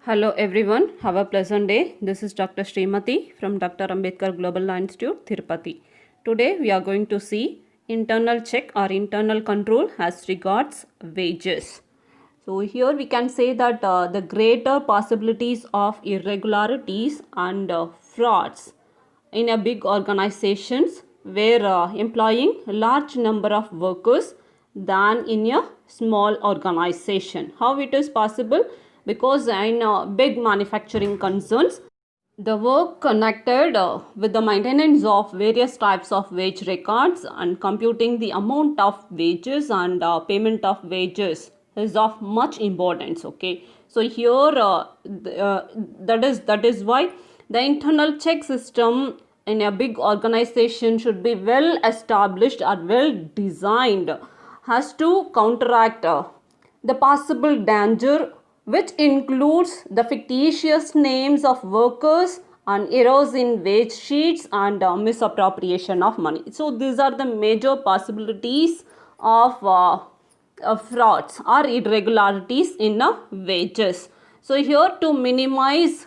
Hello everyone, have a pleasant day. This is Dr. Srimati from Dr. Ambedkar Global Law Institute, Tirupati. Today we are going to see internal check or internal control as regards wages. So here we can say that the greater possibilities of irregularities and frauds in a big organizations where employing a large number of workers than in a small organization. How it is possible? Because in big manufacturing concerns, the work connected with the maintenance of various types of wage records and computing the amount of wages and payment of wages is of much importance. Okay, so here that is why the internal check system in a big organization should be well established or well designed, has to counteract the possible danger, which includes the fictitious names of workers and errors in wage sheets and misappropriation of money. So these are the major possibilities of frauds or irregularities in wages. So here, to minimize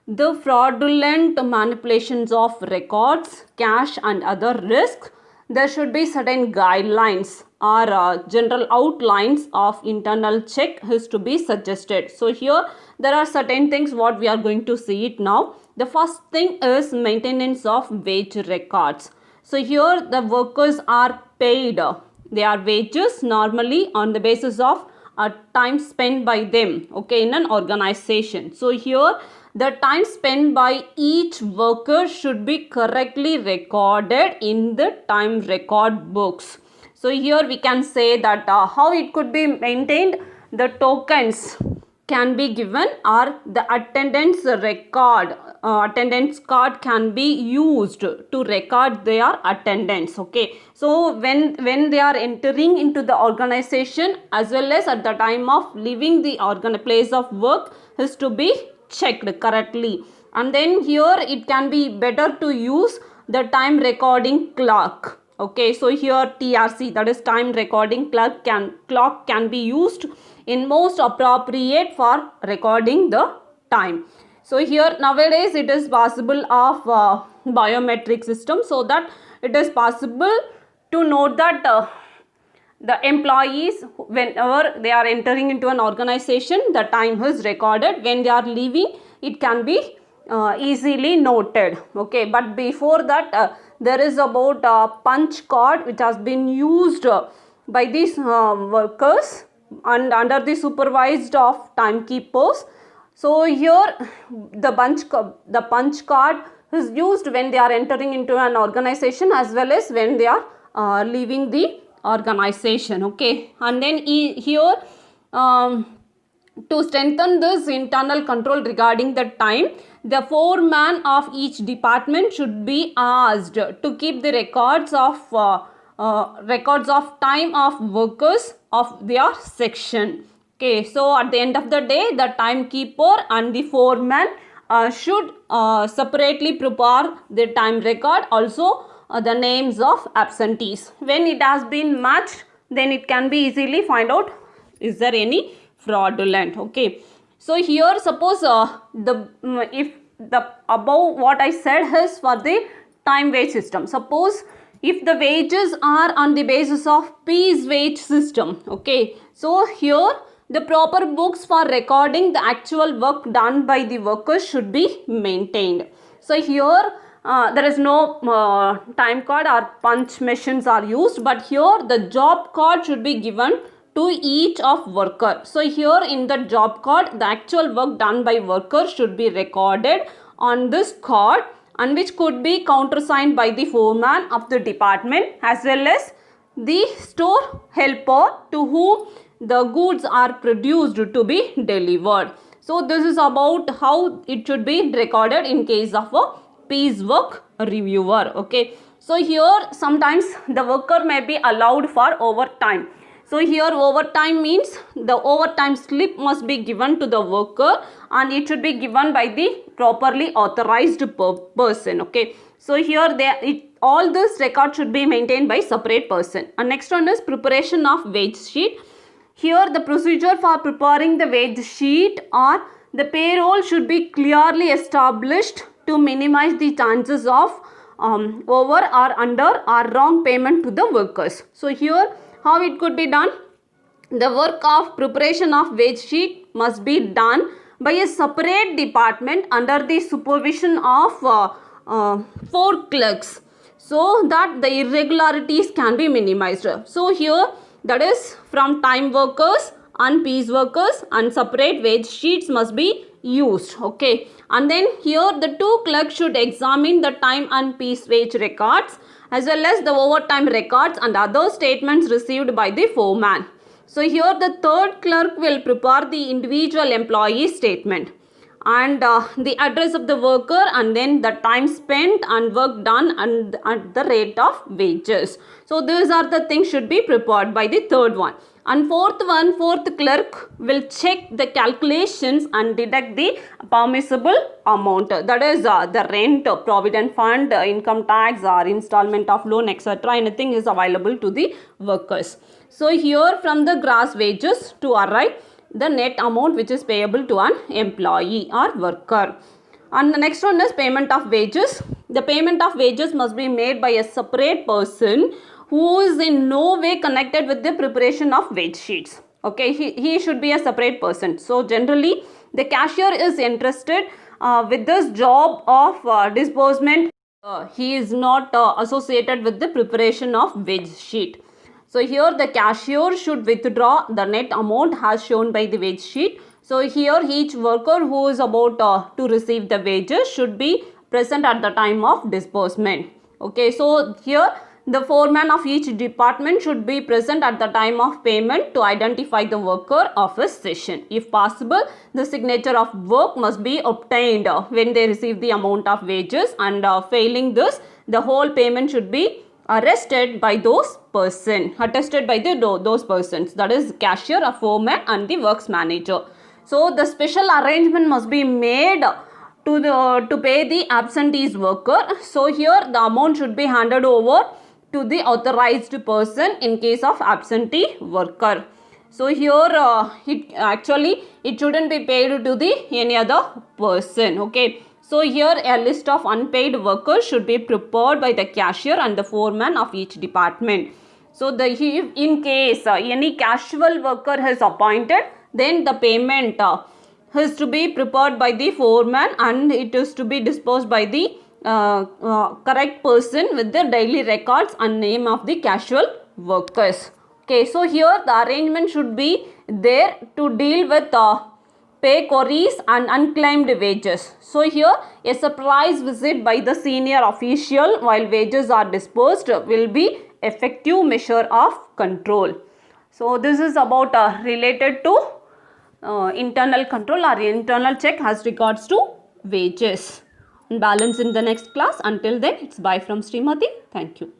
the fraudulent manipulations of records, cash and other risks, there should be certain guidelines or general outlines of internal check is to be suggested. So here there are certain things what we are going to see it now. The first thing is maintenance of wage records. So here the workers are paid their wages normally on the basis of time spent by them, okay, in an organization. So here the time spent by each worker should be correctly recorded in the time record books. So here we can say that how it could be maintained. The tokens can be given or the attendance record, attendance card can be used to record their attendance. Okay, so when they are entering into the organization as well as at the time of leaving the place of work is to be checked correctly. And then here it can be better to use the time recording clock. Okay, so here TRC, that is time recording clock can be used in most appropriate for recording the time. So here nowadays it is possible of biometric system, so that it is possible to note that the employees, whenever they are entering into an organization, the time is recorded. When they are leaving, it can be easily noted. Okay, but before that there is about punch card which has been used by these workers and under the supervised of timekeepers. So here the punch card is used when they are entering into an organization as well as when they are leaving the organization. Okay, and then here to strengthen this internal control regarding the time, the foreman of each department should be asked to keep the records of time of workers of their section. Okay, so at the end of the day, the timekeeper and the foreman should separately prepare the time record, also the names of absentees. When it has been matched, then it can be easily find out is there any fraudulent. Okay, so here suppose if the above what I said is for the time wage system. Suppose if the wages are on the basis of piece wage system. Okay, so here the proper books for recording the actual work done by the workers should be maintained. So here there is no time card or punch machines are used, but here the job card should be given to each of worker. So here in the job card, the actual work done by worker should be recorded on this card, and which could be countersigned by the foreman of the department as well as the store helper to whom the goods are produced to be delivered. So this is about how it should be recorded in case of a piece work reviewer. Okay, so here sometimes the worker may be allowed for overtime. So here overtime means the overtime slip must be given to the worker and it should be given by the properly authorized person. Okay, so here all this record should be maintained by separate person. And next one is preparation of wage sheet. Here the procedure for preparing the wage sheet or The payroll should be clearly established to minimize the chances of over or under or wrong payment to the workers. So here how it could be done? The work of preparation of wage sheet must be done by a separate department under the supervision of 4 clerks, so that the irregularities can be minimized. So here that is from time workers and piece workers, and separate wage sheets must be used. Okay, and then here the 2 clerks should examine the time and piece wage records as well as the overtime records and other statements received by the foreman. So here the 3rd clerk will prepare the individual employee statement and the address of the worker, and then the time spent and work done and the rate of wages. So these are the things should be prepared by the 3rd one. And 4th clerk will check the calculations and deduct the permissible amount, that is the rent, provident fund, income tax or installment of loan, etc. Anything is available to the workers. So here from the gross wages to arrive the net amount which is payable to an employee or worker. And the next one is payment of wages. The payment of wages must be made by a separate person who is in no way connected with the preparation of wage sheets. Okay, he should be a separate person. So generally the cashier is interested with this job of disbursement. He is not associated with the preparation of wage sheet. So here the cashier should withdraw the net amount as shown by the wage sheet. So here each worker who is about to receive the wages should be present at the time of disbursement. Okay, so here the foreman of each department should be present at the time of payment to identify the worker of his session. If possible, the signature of work must be obtained when they receive the amount of wages, and failing this, the whole payment should be attested by those persons, that is cashier, a foreman and the works manager. So the special arrangement must be made to pay the absentees worker. So here the amount should be handed over to the authorized person in case of absentee worker. So here it shouldn't be paid to the any other person. Okay. So here a list of unpaid workers should be prepared by the cashier and the foreman of each department. So in case any casual worker is appointed, then the payment is to be prepared by the foreman and it is to be disposed by the correct person with the daily records and name of the casual workers. Okay, so here the arrangement should be there to deal with pay queries and unclaimed wages. So here a surprise visit by the senior official while wages are disbursed will be effective measure of control. So this is about related to internal control or internal check as regards to wages. Balance in the next class. Until then, it's bye from Srimati. Thank you.